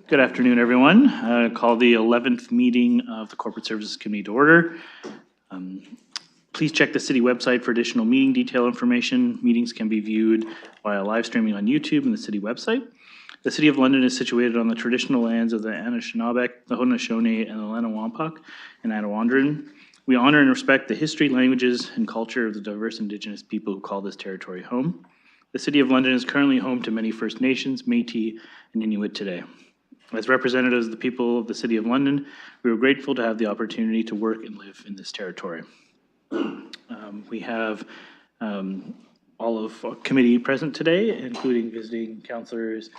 Good afternoon, everyone. Call the 11th meeting of the Corporate Services Committee to order. Please check the city website for additional meeting detail information. Meetings can be viewed via live streaming on YouTube and the city website. The City of London is situated on the traditional lands of the Anishinaabe, the Haudenosaunee, and the Lenawapak and Anawandran. We honor and respect the history, languages, and culture of the diverse Indigenous people who call this territory home. The City of London is currently home to many First Nations, Métis, and Inuit today. As representatives of the people of the City of London, we are grateful to have the opportunity to work and live in this territory. We have all of our committee present today, including visiting councillors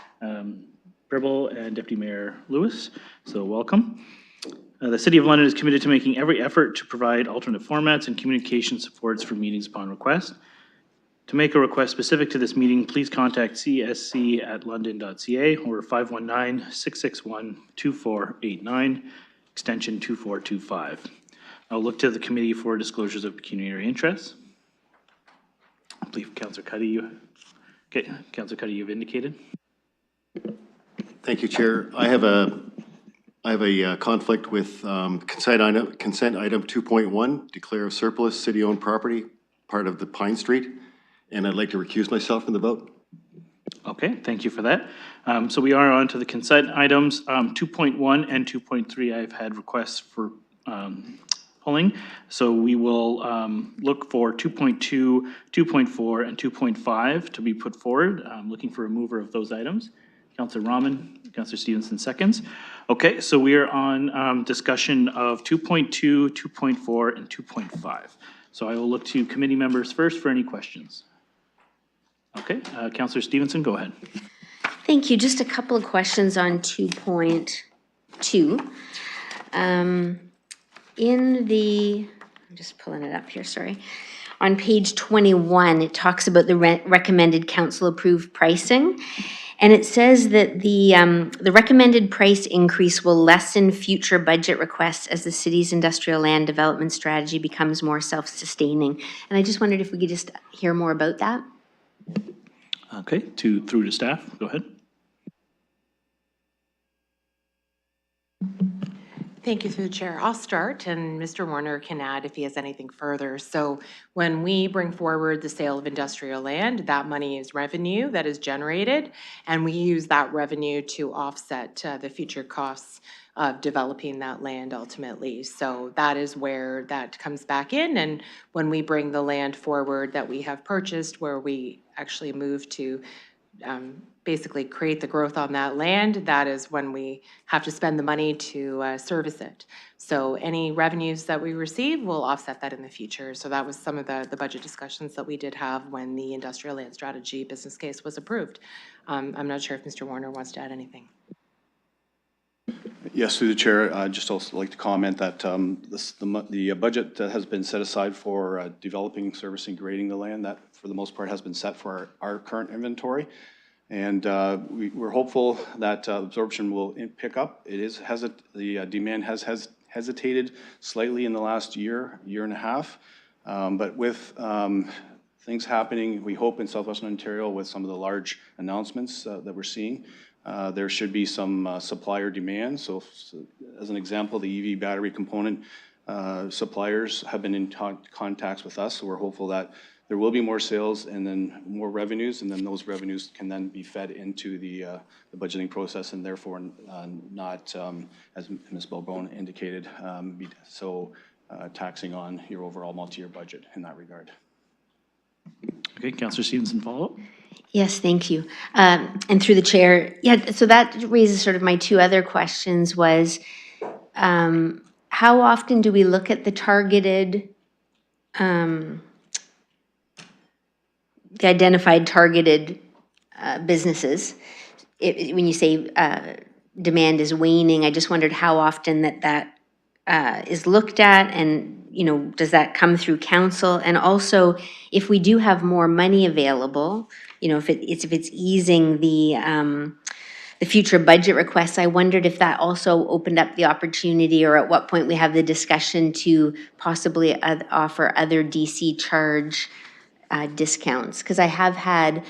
Bribble and Deputy Mayor Lewis, so welcome. The City of London is committed to making every effort to provide alternate formats and communication supports for meetings upon request. To make a request specific to this meeting, please contact csc@london.ca or 519-661-2489, extension 2425. I'll look to the committee for disclosures of pecuniary interests. I believe Councillor Cuddy, Councillor Cuddy, you've indicated. Thank you, Chair. I have a conflict with consent item 2.1, declare a surplus city-owned property, part of the Pine Street. And I'd like to recuse myself from the vote. Okay, thank you for that. So we are on to the consent items. 2.1 and 2.3, I've had requests for pulling. So we will look for 2.2, 2.4, and 2.5 to be put forward. I'm looking for a mover of those items. Councillor Rahman, Councillor Stevenson seconds. Okay, so we are on discussion of 2.2, 2.4, and 2.5. So I will look to committee members first for any questions. Okay, Councillor Stevenson, go ahead. Thank you. Just a couple of questions on 2.2. I'm just pulling it up here, sorry. On page 21, it talks about the recommended council-approved pricing. And it says that the recommended price increase will lessen future budget requests as the city's industrial land development strategy becomes more self-sustaining. And I just wondered if we could just hear more about that. Okay, through to staff, go ahead. Thank you through the chair. I'll start and Mr. Warner can add if he has anything further. So when we bring forward the sale of industrial land, that money is revenue that is generated, and we use that revenue to offset the future costs of developing that land ultimately. So that is where that comes back in. And when we bring the land forward that we have purchased, where we actually move to basically create the growth on that land, that is when we have to spend the money to service it. So any revenues that we receive will offset that in the future. So that was some of the budget discussions that we did have when the industrial land strategy business case was approved. I'm not sure if Mr. Warner wants to add anything. Yes, through the chair, I'd just also like to comment that the budget that has been set aside for developing, servicing, grading the land, that for the most part has been set for our current inventory. And we're hopeful that absorption will pick up. The demand has hesitated slightly in the last year and a half. But with things happening, we hope in Southwestern Ontario with some of the large announcements that we're seeing, there should be some supplier demand. So as an example, the EV battery component suppliers have been in contacts with us. So we're hopeful that there will be more sales and then more revenues, and then those revenues can then be fed into the budgeting process, and therefore not, as Ms. Balbone indicated, be so taxing on your overall multi-year budget in that regard. Okay, Councillor Stevenson, follow up. Yes, thank you. And through the chair, yeah, so that raises sort of my two other questions was, how often do we look at the targeted, the identified targeted businesses? When you say demand is waning, I just wondered how often that is looked at, and does that come through council? And also, if we do have more money available, if it's easing the future budget requests, I wondered if that also opened up the opportunity, or at what point we have the discussion to possibly offer other DC charge discounts. Because I have had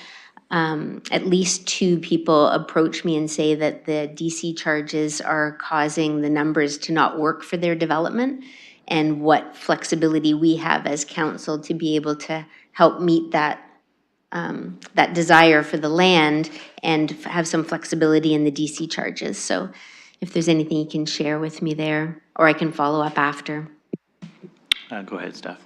at least 2 people approach me and say that the DC charges are causing the numbers to not work for their development, and what flexibility we have as council to be able to help meet that that desire for the land and have some flexibility in the DC charges. So if there's anything you can share with me there, or I can follow up after. Go ahead, staff.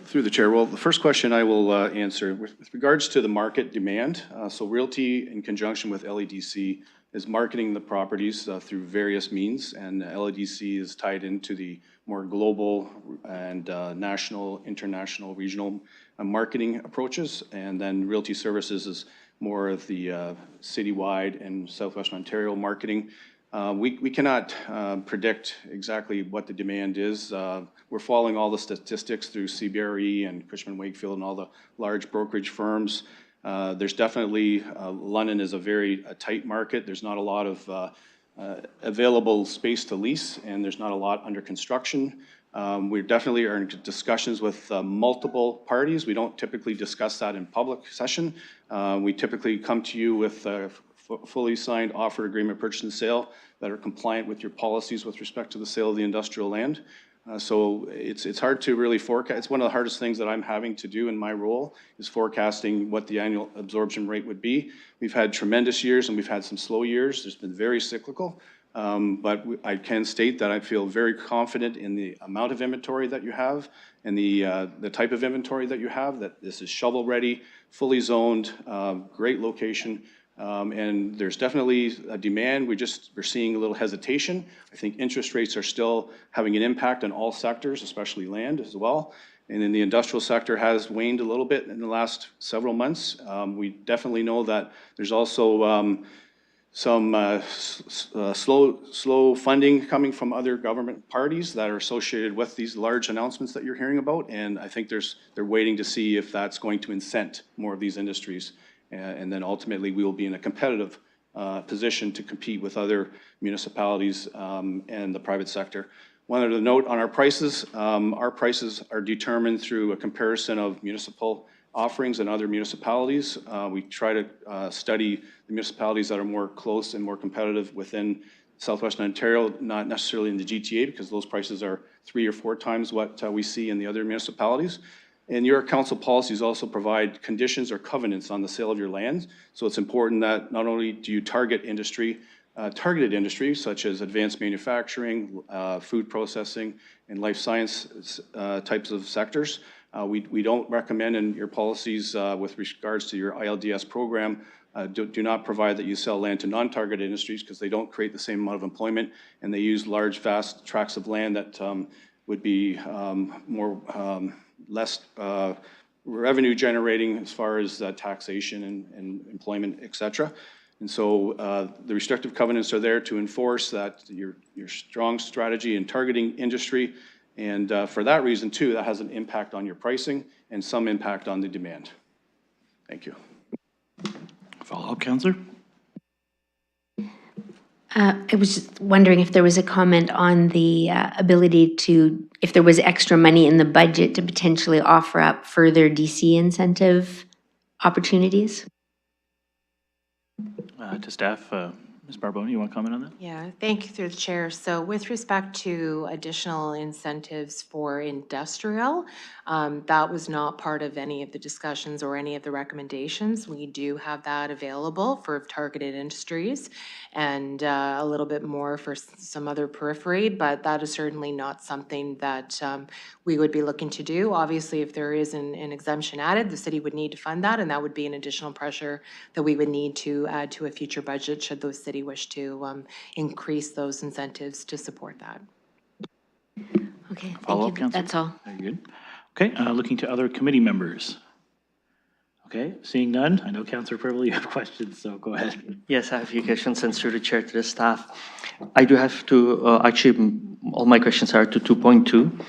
Through the chair, well, the first question I will answer with regards to the market demand. So Realty, in conjunction with LEDC, is marketing the properties through various means, and LEDC is tied into the more global and national, international, regional marketing approaches, and then Realty Services is more of the citywide and Southwestern Ontario marketing. We cannot predict exactly what the demand is. We're following all the statistics through CBRE and Cushman Wakefield and all the large brokerage firms. There's definitely, London is a very tight market. There's not a lot of available space to lease, and there's not a lot under construction. We definitely are in discussions with multiple parties. We don't typically discuss that in public session. We typically come to you with fully signed offer agreement, purchase and sale that are compliant with your policies with respect to the sale of the industrial land. So it's hard to really forecast. It's one of the hardest things that I'm having to do in my role is forecasting what the annual absorption rate would be. We've had tremendous years and we've had some slow years. There's been very cyclical. But I can state that I feel very confident in the amount of inventory that you have and the type of inventory that you have, that this is shovel ready, fully zoned, great location. And there's definitely a demand. We're seeing a little hesitation. I think interest rates are still having an impact on all sectors, especially land as well. And then the industrial sector has waned a little bit in the last several months. We definitely know that there's also some slow funding coming from other government parties that are associated with these large announcements that you're hearing about. And I think they're waiting to see if that's going to incent more of these industries. And then ultimately we will be in a competitive position to compete with other municipalities and the private sector. One other note on our prices are determined through a comparison of municipal offerings in other municipalities. We try to study the municipalities that are more close and more competitive within Southwestern Ontario, not necessarily in the GTA, because those prices are 3 or 4 times what we see in the other municipalities. And your council policies also provide conditions or covenants on the sale of your land. So it's important that not only do you target industry, targeted industries such as advanced manufacturing, food processing, and life science types of sectors. We don't recommend in your policies with regards to your ILDS program, do not provide that you sell land to non-targeted industries because they don't create the same amount of employment, and they use large, vast tracts of land that would be less revenue generating as far as taxation and employment, et cetera. And so the restrictive covenants are there to enforce that your strong strategy in targeting industry. And for that reason too, that has an impact on your pricing and some impact on the demand. Thank you. Follow-up, Councillor? I was just wondering if there was a comment on the ability to, if there was extra money in the budget to potentially offer up further DC incentive opportunities? To staff, Ms. Barbone, you want to comment on that? Yeah, thank you through the chair. So with respect to additional incentives for industrial, that was not part of any of the discussions or any of the recommendations. We do have that available for targeted industries and a little bit more for some other periphery, but that is certainly not something that we would be looking to do. Obviously, if there is an exemption added, the city would need to fund that, and that would be an additional pressure that we would need to add to a future budget should the city wish to increase those incentives to support that. Okay, Follow-up, thank you. Councillor? That's all. Very good. Okay, looking to other committee members. Okay, seeing none. I know Councillor Purple, you have questions, so go ahead. Yes, I have a few questions, and through the chair to the staff. I do have to, actually, all my questions are to 2.2.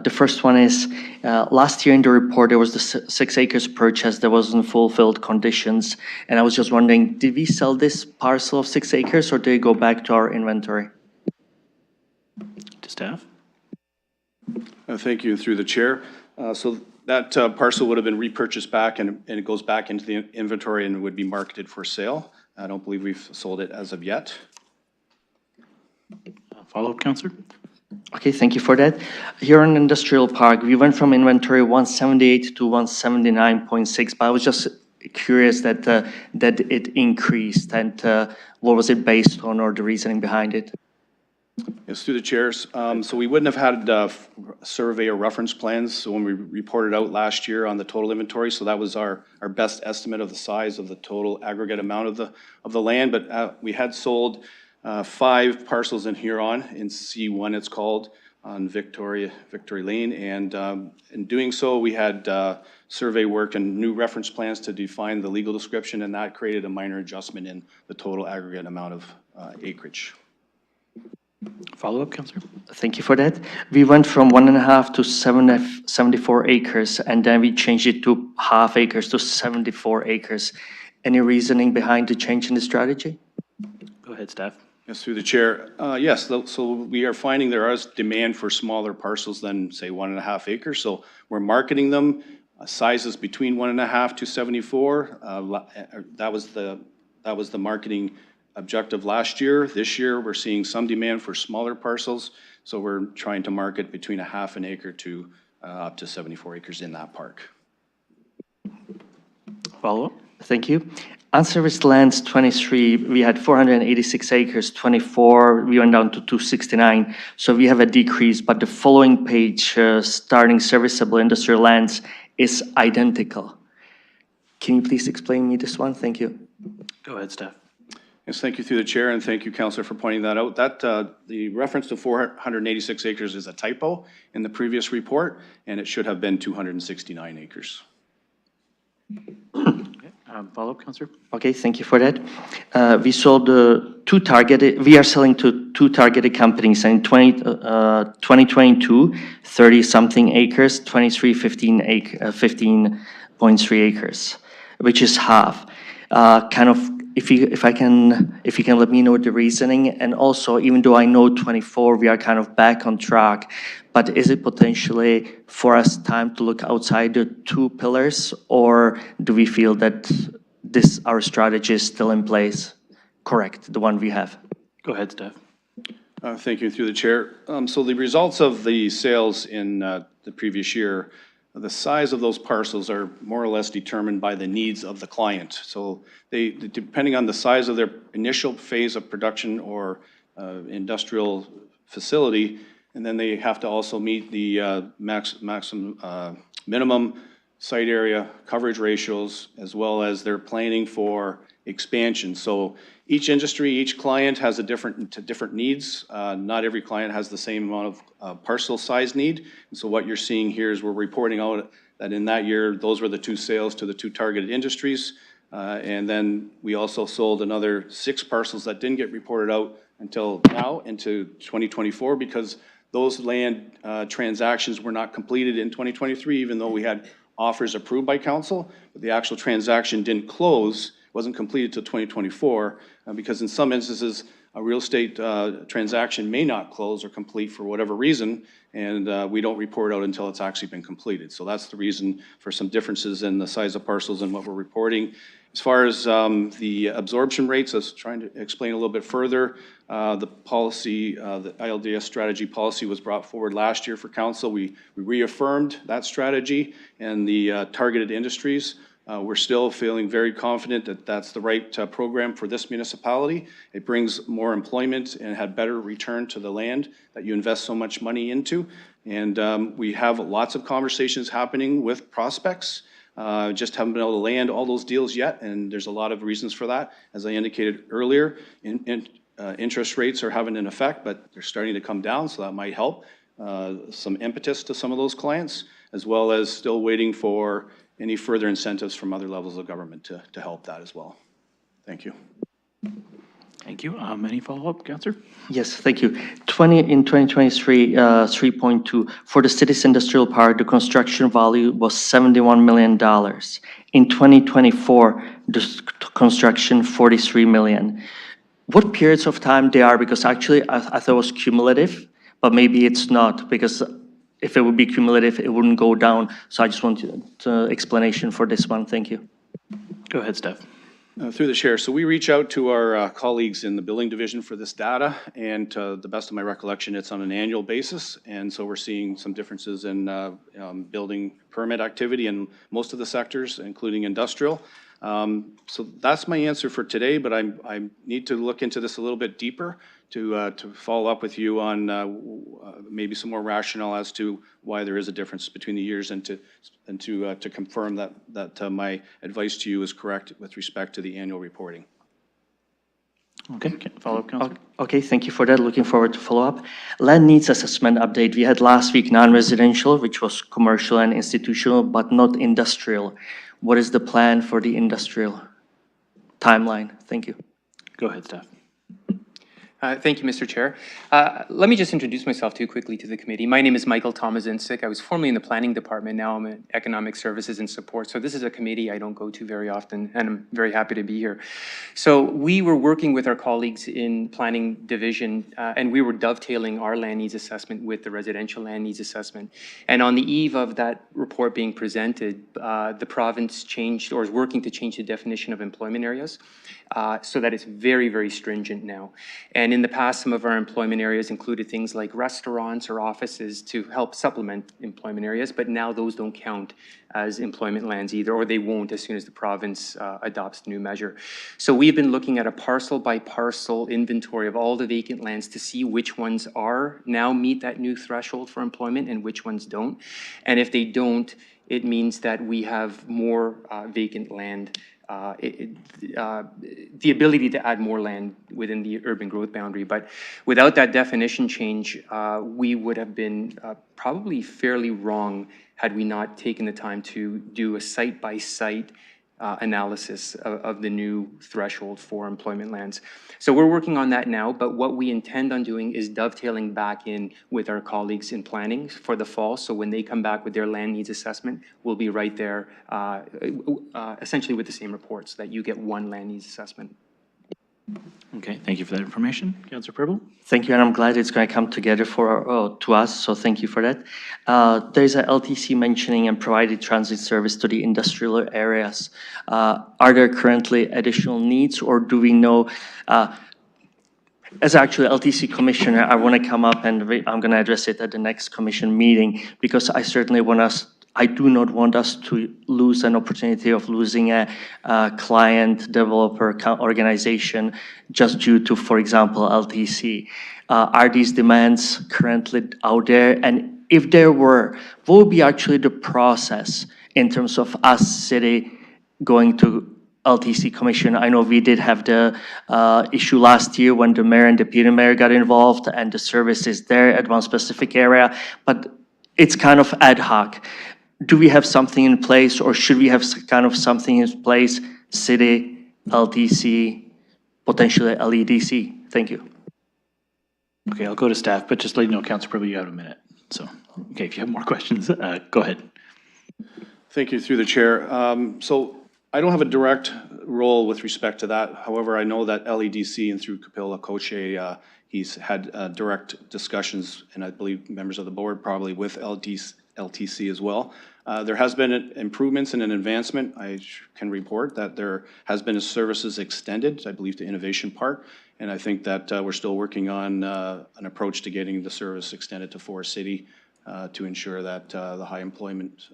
The first one is, last year in the report, there was the 6 acres purchase that wasn't fulfilled conditions. And I was just wondering, did we sell this parcel of 6 acres or did it go back to our inventory? To staff? Thank you through the chair. So That parcel would have been repurchased back and it goes back into the inventory and would be marketed for sale. I don't believe we've sold it as of yet. Follow-up, Counselor? Okay, thank you for that. Here on Industrial Park, we went from inventory 178 to 179.6, but I was just curious that that it increased, and what was it based on, or the reasoning behind it? Yes, through the chairs. So we wouldn't have had survey or reference plans so when we reported out last year on the total inventory. So that was our best estimate of the size of the total aggregate amount of the land. But we had sold 5 parcels in Huron, in C1 it's called, on Victory Lane. And in doing so, we had survey work and new reference plans to define the legal description, and that created a minor adjustment in the total aggregate amount of acreage. Follow-up, Counselor? Thank you for that. We went from 1.5 to 74 acres, and then we changed it to half acres to 74 acres. Any reasoning behind the change in the strategy? Go ahead, staff. Yes, through the chair. Yes, so we are finding there is demand for smaller parcels than, say, 1.5 acres. So we're marketing them sizes between 1.5 to 74. That was the marketing objective last year. This year, we're seeing some demand for smaller parcels. So we're trying to market between 1/2 an acre to up to 74 acres in that park. Follow-up? Thank you. Unserviced lands 23, we had 486 acres, 24, we went down to 269. So we have a decrease, but the following page, starting serviceable industrial lands, is identical. Can you please explain me this one? Thank you. Go ahead, staff. Yes, thank you through the chair, and thank you, Councillor, for pointing that out. That the reference to 486 acres is a typo in the previous report, and it should have been 269 acres. Follow-up, Counselor? Okay, thank you for that. We sold we are selling to 2 targeted companies, and in 2022, 30-something acres, 23, 15.3 acres, which is half. Kind of, if you can let me know the reasoning, and also, even though I know 24, we are kind of back on track, but is it potentially for us time to look outside the 2 pillars, or do we feel that our strategy is still in place, correct, the one we have? Go ahead, staff. Thank you through the chair. So the results of the sales in the previous year, the size of those parcels are more or less determined by the needs of the client. So they, depending on the size of their initial phase of production or industrial facility, and then they have to also meet the minimum site area coverage ratios, as well as their planning for expansion. So each industry, each client has different needs. Not every client has the same amount of parcel size need. And so what you're seeing here is we're reporting out that in that year, those were the 2 sales to the 2 targeted industries. And then we also sold another 6 parcels that didn't get reported out until now into 2024, because those land transactions were not completed in 2023, even though we had offers approved by council, but the actual transaction didn't close, wasn't completed till 2024, because in some instances, a real estate transaction may not close or complete for whatever reason, and we don't report out until it's actually been completed. So that's the reason for some differences in the size of parcels and what we're reporting. As far as the absorption rates, I was trying to explain a little bit further. The policy, the ILDS strategy policy was brought forward last year for council. We reaffirmed that strategy and the targeted industries. We're still feeling very confident that that's the right program for this municipality. It brings more employment and had better return to the land that you invest so much money into. And we have lots of conversations happening with prospects. Just haven't been able to land all those deals yet, and there's a lot of reasons for that. As I indicated earlier, interest rates are having an effect, but they're starting to come down, so that might help some impetus to some of those clients, as well as still waiting for any further incentives from other levels of government to help that as well. Thank you. Thank you. Any follow-up, Counselor? Yes, thank you. In 2023, 3.2, for the city's industrial park, the construction value was $71 million. In 2024, the construction, $43 million. What periods of time they are? Because actually, I thought it was cumulative, but maybe it's not, because if it would be cumulative, it wouldn't go down. So I just want explanation for this one. Thank you. Go ahead, Steph. Through the chair, so we reach out to our colleagues in the billing division for this data, and to the best of my recollection, it's on an annual basis, and so we're seeing some differences in building permit activity in most of the sectors, including industrial. So that's my answer for today, but I need to look into this a little bit deeper to follow up with you on maybe some more rationale as to why there is a difference between the years, and to confirm that my advice to you is correct with respect to the annual reporting. Okay, follow up, Councilor. Okay, thank you for that. Looking forward to follow up. Land needs assessment update. We had last week non-residential, which was commercial and institutional, but not industrial. What is the plan for the industrial timeline? Thank you. Go ahead, Steph. Thank you, Mr. Chair. Let me just introduce myself too quickly to the committee. My name is Michael Tomazinczyk. I was formerly in the planning department. Now I'm in economic services and support. So this is a committee I don't go to very often, and I'm very happy to be here. So we were working with our colleagues in planning division, and we were dovetailing our land needs assessment with the residential land needs assessment. And on the eve of that report being presented, the province changed, or is working to change the definition of employment areas, so that it's very, very stringent now. And in the past, some of our employment areas included things like restaurants or offices to help supplement employment areas, but now those don't count as employment lands either, or they won't as soon as the province adopts the new measure. So we've been looking at a parcel by parcel inventory of all the vacant lands to see which ones are now meet that new threshold for employment and which ones don't. And if they don't, it means that we have more vacant land, the ability to add more land within the urban growth boundary. But without that definition change, we would have been probably fairly wrong had we not taken the time to do a site-by-site analysis of the new threshold for employment lands. So we're working on that now, but what we intend on doing is dovetailing back in with our colleagues in planning for the fall. So when they come back with their land needs assessment, we'll be right there, essentially with the same report, so that you get one land needs assessment. Okay, thank you for that information. Councilor Purple? Thank you, and I'm glad it's going to come together to us, so thank you for that. There's a LTC mentioning and provided transit service to the industrial areas. Are there currently additional needs, or do we know, as actually LTC commissioner, I want to come up and I'm going to address it at the next commission meeting, because I certainly I do not want us to lose an opportunity of losing a client developer organization just due to, for example, LTC. Are these demands currently out there? And if there were, what would be actually the process in terms of us city going to LTC commission? I know we did have the issue last year when the mayor and deputy mayor got involved and the service is there at one specific area, but it's kind of ad hoc. Do we have something in place, or should we have kind of something in place, city, LTC, potentially LEDC? Thank you. Okay, I'll go to staff, but just let you know, Councilor Purple, you have a minute. So, okay, if you have more questions, go ahead. Thank you, through the chair. So I don't have a direct role with respect to that. However, I know that LEDC and through Kapila Koche, he's had direct discussions, and I believe members of the board probably with LTC as well. There has been improvements and an advancement. I can report that there has been services extended, I believe, to Innovation Park, and I think that we're still working on an approach to getting the service extended to Forest City to ensure that the high employment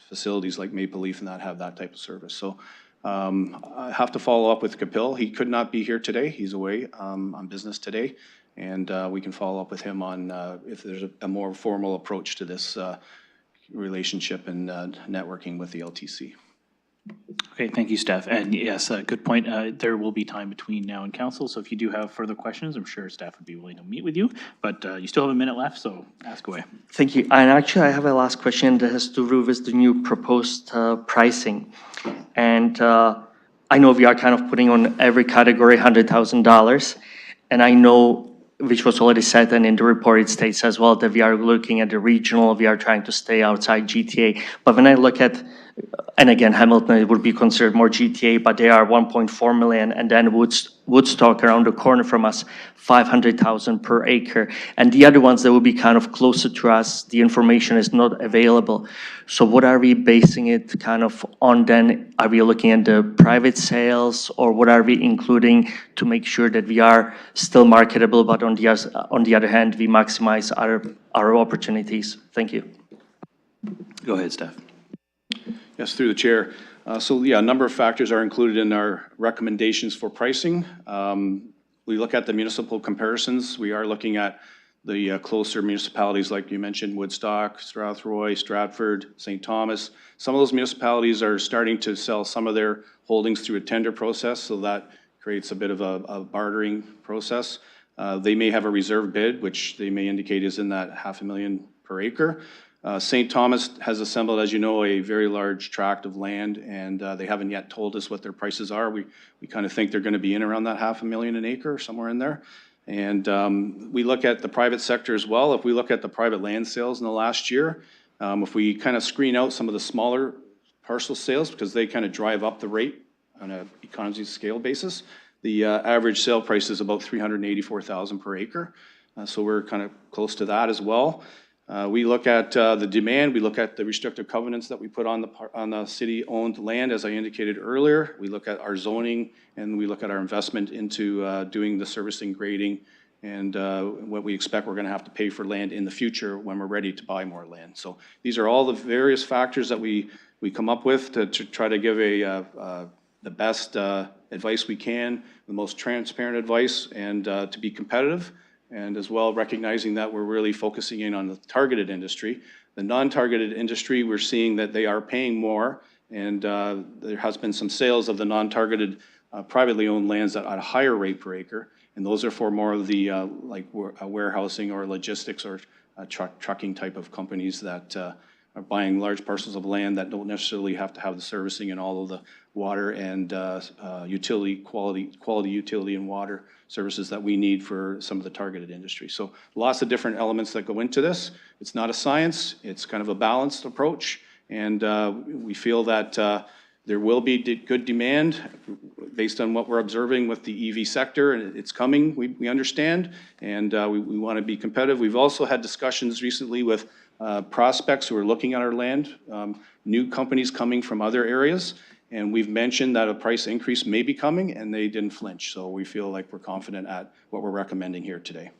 facilities like Maple Leaf and that have that type of service. So I have to follow up with Kapil. He could not be here today. He's away on business today, and we can follow up with him on if there's a more formal approach to this relationship and networking with the LTC. Okay, thank you, staff. And yes, good point. There will be time between now and council, so if you do have further questions, I'm sure staff would be willing to meet with you. But you still have a minute left, so ask away. Thank you. And actually, I have a last question that has to do with the new proposed pricing. And I know we are kind of putting on every category $100,000. And I know, which was already said, and in the report it states as well, that we are looking at the regional, we are trying to stay outside GTA. But when I look at and again, Hamilton, it would be considered more GTA, but they are 1.4 million, and then Woodstock around the corner from us, 500,000 per acre. And the other ones that will be kind of closer to us, the information is not available. So what are we basing it kind of on then? Are we looking at the private sales, or what are we including to make sure that we are still marketable, but on the other hand, we maximize our opportunities? Thank you. Go ahead, Steph. Yes, through the chair. So yeah, a number of factors are included in our recommendations for pricing. We look at the municipal comparisons. We are looking at the closer municipalities, like you mentioned, Woodstock, Strathroy, Stratford, St. Thomas. Some of those municipalities are starting to sell some of their holdings through a tender process, so that creates a bit of a bartering process. They may have a reserve bid, which they may indicate is in that $500,000 per acre. St. Thomas has assembled, as you know, a very large tract of land, and they haven't yet told us what their prices are. We kind of think they're going to be in around that $500,000 an acre, somewhere in there. And we look at the private sector as well. If we look at the private land sales in the last year, if we kind of screen out some of the smaller parcel sales, because they kind of drive up the rate on an economies of scale basis, the average sale price is about $384,000 per acre. So we're kind of close to that as well. We look at the demand, we look at the restrictive covenants that we put on the city-owned land, as I indicated earlier. We look at our zoning, and we look at our investment into doing the servicing grading, and what we expect we're going to have to pay for land in the future when we're ready to buy more land. So these are all the various factors that we come up with to try to give the best advice we can, the most transparent advice, and to be competitive. And as well, recognizing that we're really focusing in on the targeted industry. The non-targeted industry, we're seeing that they are paying more, and there has been some sales of the non-targeted privately owned lands at a higher rate per acre, and those are for more of the like warehousing or logistics or trucking type of companies that are buying large parcels of land that don't necessarily have to have the servicing and all of the water and quality utility and water services that we need for some of the targeted industry. So lots of different elements that go into this. It's not a science, it's kind of a balanced approach, and we feel that there will be good demand based on what we're observing with the EV sector, and it's coming, we understand, and we want to be competitive. We've also had discussions recently with prospects who are looking at our land, new companies coming from other areas, and we've mentioned that a price increase may be coming, and they didn't flinch. So we feel like we're confident at what we're recommending here today.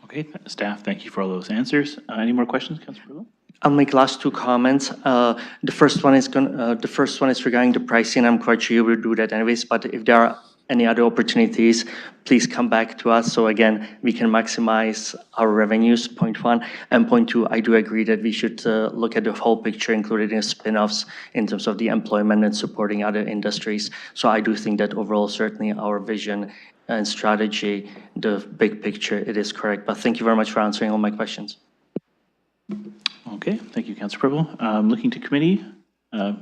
Okay, staff, thank you for all those answers. Any more questions, Councilor Brule? I'll make last two comments. The first one is regarding the pricing. I'm quite sure you will do that anyways, but if there are any other opportunities, please come back to us. So again, we can maximize our revenues, point one. And point two, I do agree that we should look at the whole picture, including spin-offs in terms of the employment and supporting other industries. So I do think that overall, certainly our vision and strategy, the big picture, it is correct. But thank you very much for answering all my questions. Okay, thank you, Councilor Purple. Looking to committee,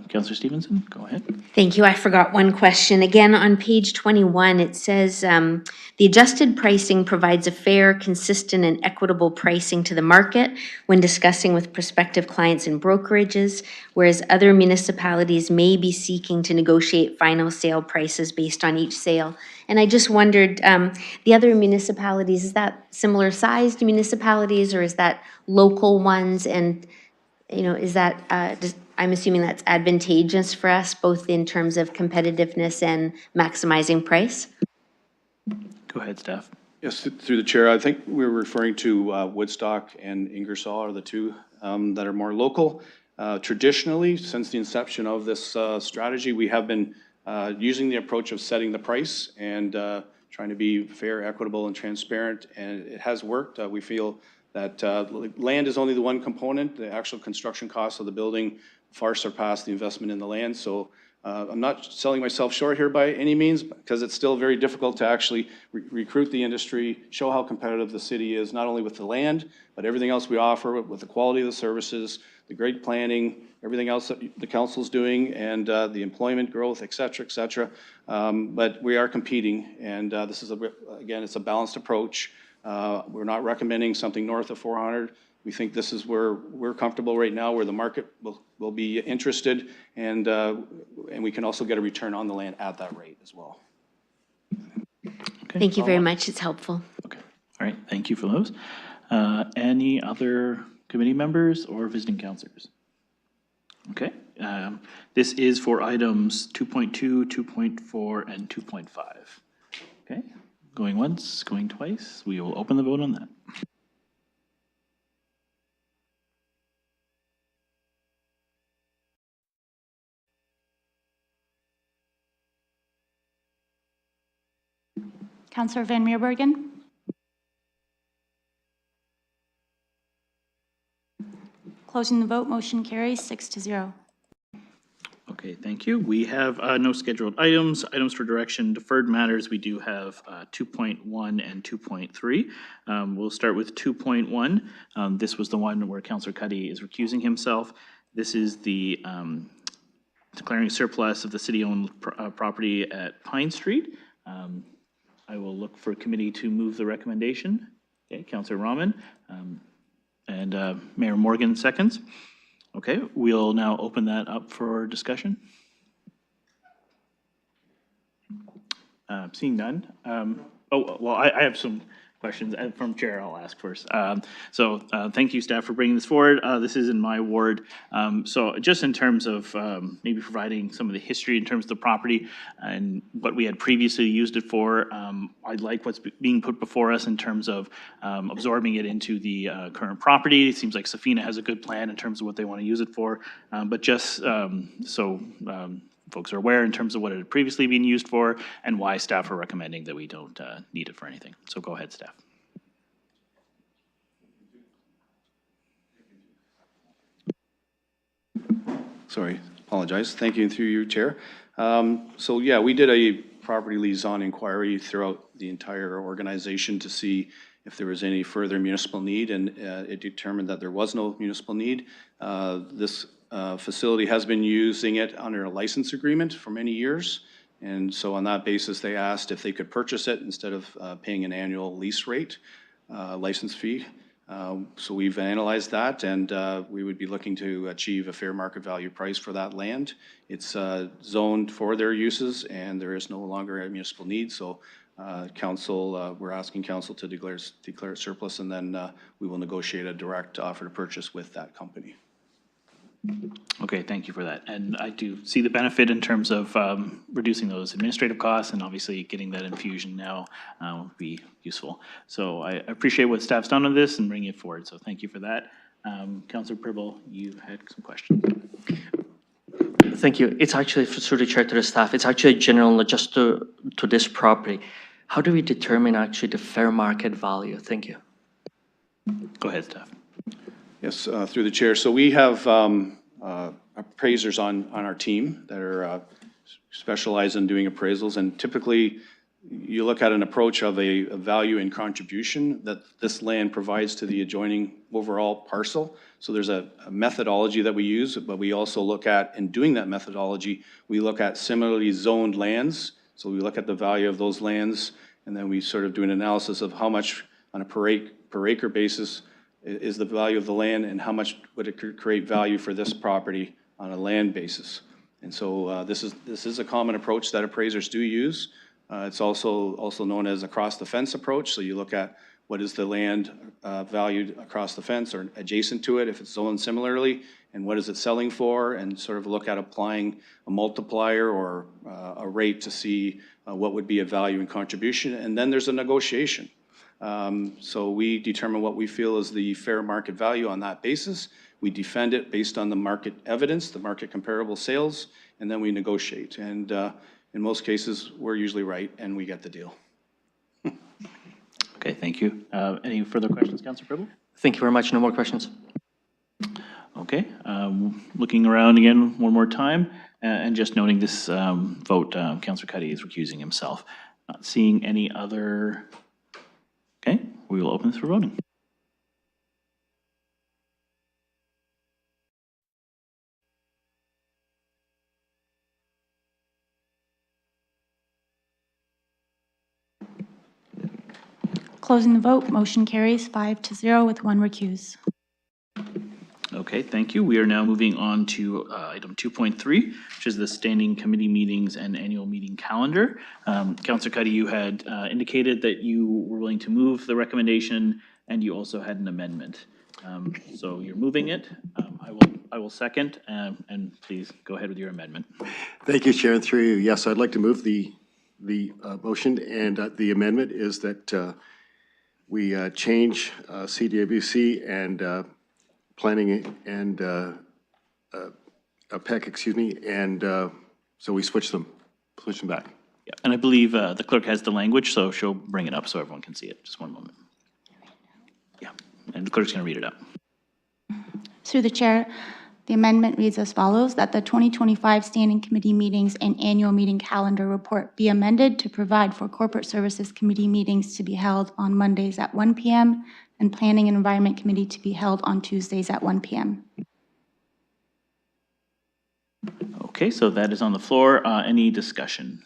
Councilor Stevenson, go ahead. Thank you. I forgot one question. Again, on page 21, it says, the adjusted pricing provides a fair, consistent, and equitable pricing to the market when discussing with prospective clients and brokerages, whereas other municipalities may be seeking to negotiate final sale prices based on each sale. And I just wondered, the other municipalities, is that similar sized municipalities, or is that local ones? And, you know, is that, I'm assuming that's advantageous for us, both in terms of competitiveness and maximizing price? Go ahead, staff. Yes, through the chair, I think we're referring to Woodstock and Ingersoll are the two that are more local. Traditionally, since the inception of this strategy, we have been using the approach of setting the price and trying to be fair, equitable, and transparent, and it has worked. We feel that land is only the one component. The actual construction costs of the building far surpass the investment in the land. So I'm not selling myself short here by any means, because it's still very difficult to actually recruit the industry, show how competitive the city is, not only with the land, but everything else we offer, with the quality of the services, the great planning, everything else that the council's doing, and the employment growth, et cetera, but we are competing, and this is, again, it's a balanced approach. We're not recommending something north of 400. We think this is where we're comfortable right now, where the market will be interested, and we can also get a return on the land at that rate as well. Okay, Thank you very follow-up? much, it's helpful. Okay, all right, thank you for those. Any other committee members or visiting counselors? Okay, this is for items 2.2, 2.4, and 2.5. Okay, going once, going twice, we will open the vote on that. Councillor Van Meerbergen? Closing the vote, motion carries 6-0. Okay, thank you. We have no scheduled items. Items for direction, deferred matters, we do have 2.1 and 2.3. We'll start with 2.1. This was the one where Councillor Cuddy is recusing himself. This is the declaring surplus of the city-owned property at Pine Street. I will look for committee to move the recommendation. Okay, Councillor Rahman, and Mayor Morgan seconds. Okay, we'll now open that up for discussion. Seeing none. I have some questions from Chair. I'll ask first. Thank you, staff, for bringing this forward. This is in my ward. So just in terms of maybe providing some of the history in terms of the property and what we had previously used it for, I like what's being put before us in terms of absorbing it into the current property. It seems like Safina has a good plan in terms of what they want to use it for, but just folks are aware in terms of what it had previously been used for and why staff are recommending that we don't need it for anything. So go ahead, staff. Sorry, apologize. Thank you through you, Chair. So yeah, we did a property liaison inquiry throughout the entire organization to see if there was any further municipal need, and it determined that there was no municipal need. This facility has been using it under a license agreement for many years. And so on that basis, they asked if they could purchase it instead of paying an annual lease rate, license fee. So we've analyzed that, and we would be looking to achieve a fair market value price for that land. It's zoned for their uses, and there is no longer a municipal need. So council, we're asking council to declare it surplus, and then we will negotiate a direct offer to purchase with that company. Okay, thank you for that. And I do see the benefit in terms of reducing those administrative costs, and obviously getting that infusion now will be useful. So I appreciate what staff's done on this and bringing it forward. So thank you for that. Councillor Pribble, you had some questions. Thank you. It's actually, through the chair to the staff, it's actually general just to this property. How do we determine actually the fair market value? Thank you. Go ahead, staff. Yes, through the chair. So we have appraisers on our team that are specialized in doing appraisals, and typically you look at an approach of a value and contribution that this land provides to the adjoining overall parcel. So there's a methodology that we use, but we also look at, in doing that methodology, we look at similarly zoned lands. So we look at the value of those lands, and then we sort of do an analysis of how much on a per acre basis is the value of the land, and how much would it create value for this property on a land basis. And so this is a common approach that appraisers do use. It's also known as across the fence approach. So you look at what is the land valued across the fence or adjacent to it if it's zoned similarly, and what is it selling for, and sort of look at applying a multiplier or a rate to see what would be a value and contribution. And then there's a negotiation. So we determine what we feel is the fair market value on that basis. We defend it based on the market evidence, the market comparable sales, and then we negotiate. And in most cases, we're usually right, and we get the deal. Okay, thank you. Any further questions, Councillor Pribble? Thank you very much. No more questions. Okay, looking around again one more time, and just noting this vote, Councillor Cuddy is recusing himself. Not seeing any other. Okay, we will open this for voting. Closing the vote, motion carries 5-0 with one recuse. Okay, thank you. We are now moving on to item 2.3, which is the standing committee meetings and annual meeting calendar. Councillor Cuddy, you had indicated that you were willing to move the recommendation, and you also had an amendment. So you're moving it. I will second, and please go ahead with your amendment. Thank you, Chair. And through you, yes, I'd like to move the motion, and the amendment is that we change CDWC and planning and PEC, excuse me, and so we switch them back. Yeah, and I believe the clerk has the language, so she'll bring it up so everyone can see it. Just one moment. Yeah, and the clerk's going to read it out. Through the chair, the amendment reads as follows, that the 2025 Standing Committee Meetings and Annual Meeting Calendar Report be amended to provide for Corporate Services Committee meetings to be held on Mondays at 1 p.m. and Planning and Environment Committee to be held on Tuesdays at 1 p.m. Okay, so that is on the floor. Any discussion?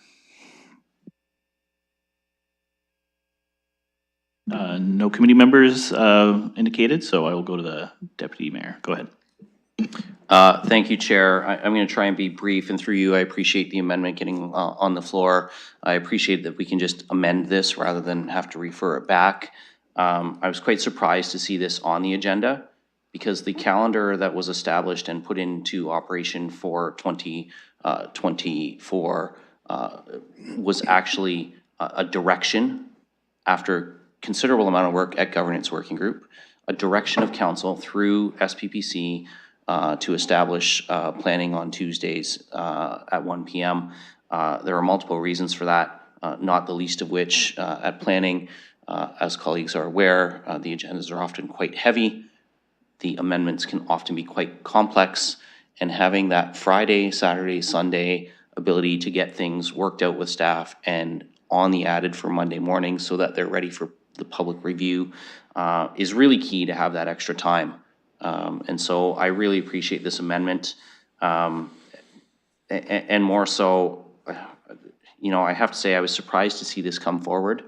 No committee members indicated, so I will go to the deputy mayor. Go ahead. Thank you, Chair. I'm going to try and be brief, and through you, I appreciate the amendment getting on the floor. I appreciate that we can just amend this rather than have to refer it back. I was quite surprised to see this on the agenda because the calendar that was established and put into operation for 2024 was actually a direction after considerable amount of work at Governance Working Group, a direction of council through SPPC to establish planning on Tuesdays at 1 p.m. There are multiple reasons for that, not the least of which at planning, as colleagues are aware, the agendas are often quite heavy. The amendments can often be quite complex, and having that Friday, Saturday, Sunday ability to get things worked out with staff and on the added for Monday morning so that they're ready for the public review is really key to have that extra time. And so I really appreciate this amendment. And more so, you know, I have to say I was surprised to see this come forward,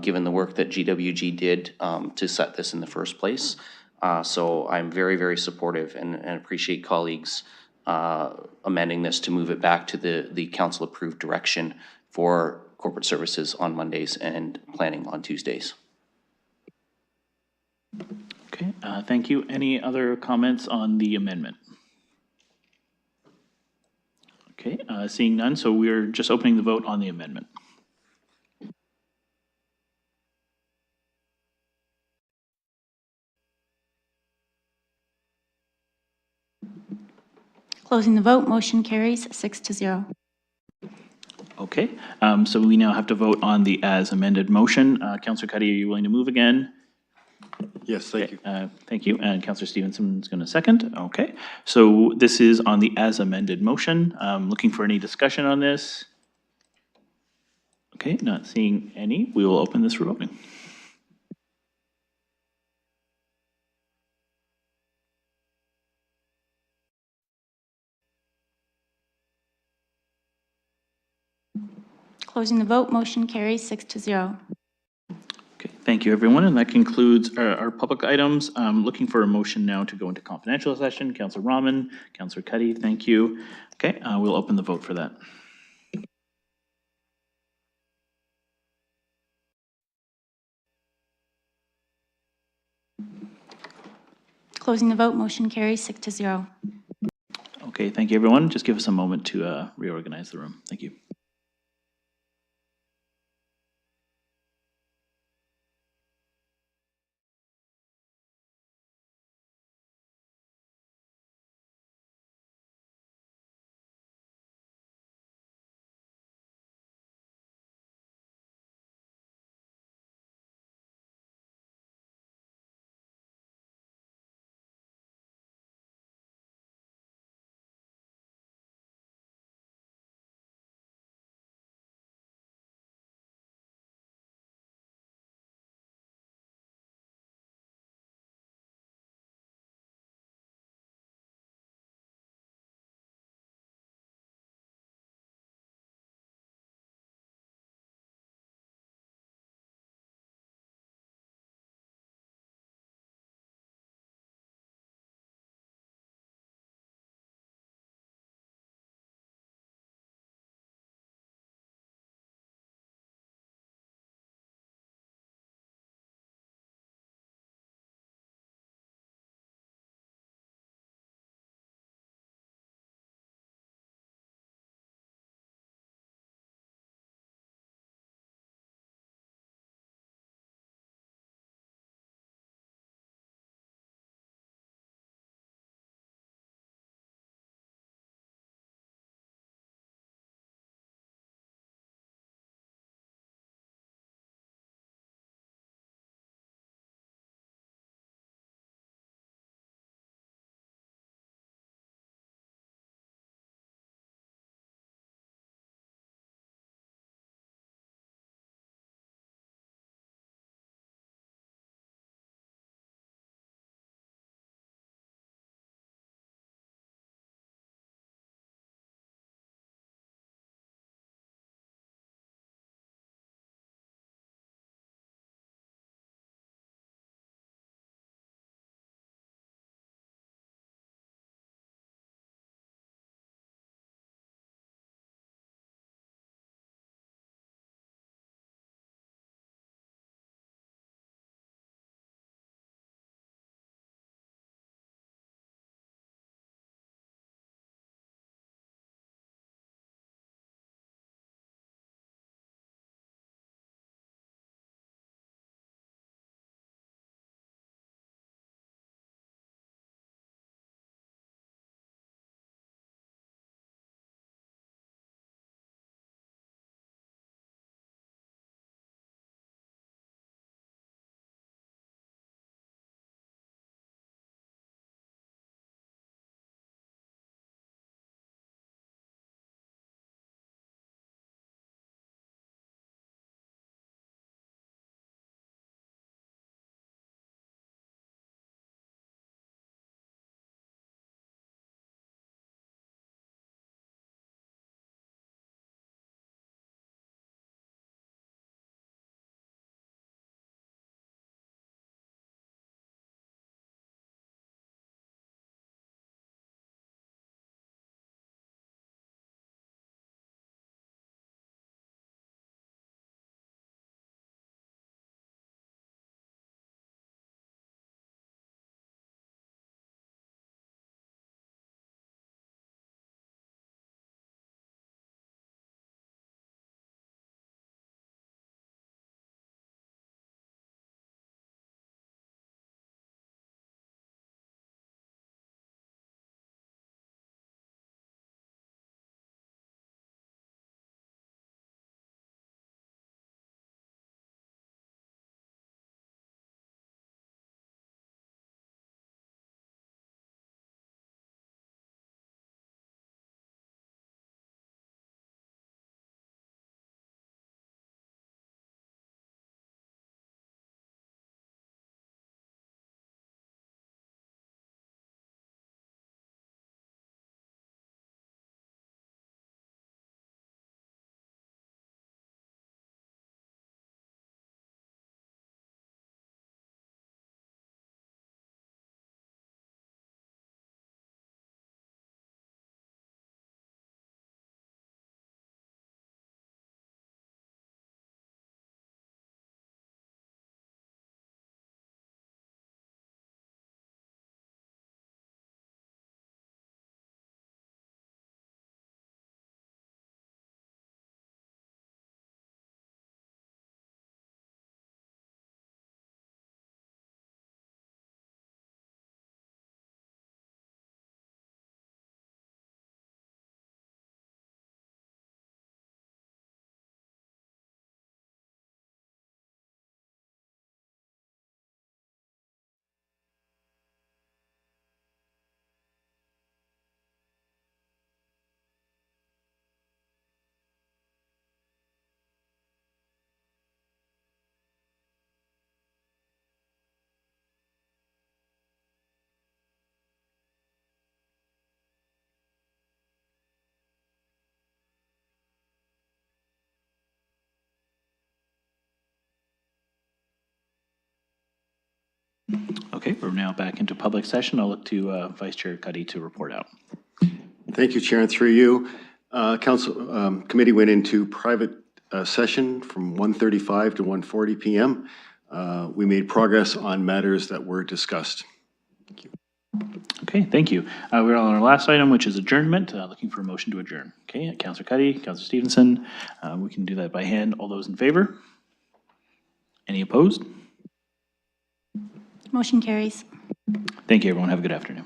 given the work that GWG did to set this in the first place. So I'm very, very supportive and appreciate colleagues amending this to move it back to the council-approved direction for corporate services on Mondays and planning on Tuesdays. Okay, thank you. Any other comments on the amendment? Okay, seeing none, so we're just opening the vote on the amendment. Closing the vote, motion carries 6-0. Okay, so we now have to vote on the as amended motion. Councillor Cuddy, are you willing to move again? Yes, thank you. Thank you, and Councillor Stevenson is going to second. Okay, so this is on the as amended motion. Looking for any discussion on this? Okay, not seeing any. We will open this for voting. Closing the vote, motion carries 6-0. Okay, thank you, everyone, and that concludes our public items. Looking for a motion now to go into confidential session. Councillor Rahman, Councillor Cuddy, thank you. Okay, we'll open the vote for that. Closing the vote, motion carries 6-0. Okay, thank you, everyone. Just give us a moment to reorganize the room. Thank you. Okay, we're now back into public session. I'll look to Vice Chair Cuddy to report out. Thank you, Chair, and through you. Council committee went into private session from 1:35 to 1:40 p.m. We made progress on matters that were discussed. Okay, thank you. We're on our last item, which is adjournment. Looking for a motion to adjourn. Okay, Councilor Cuddy, Councilor Stevenson. We can do that by hand. All those in favor? Any opposed? Motion carries. Thank you, everyone. Have a good afternoon.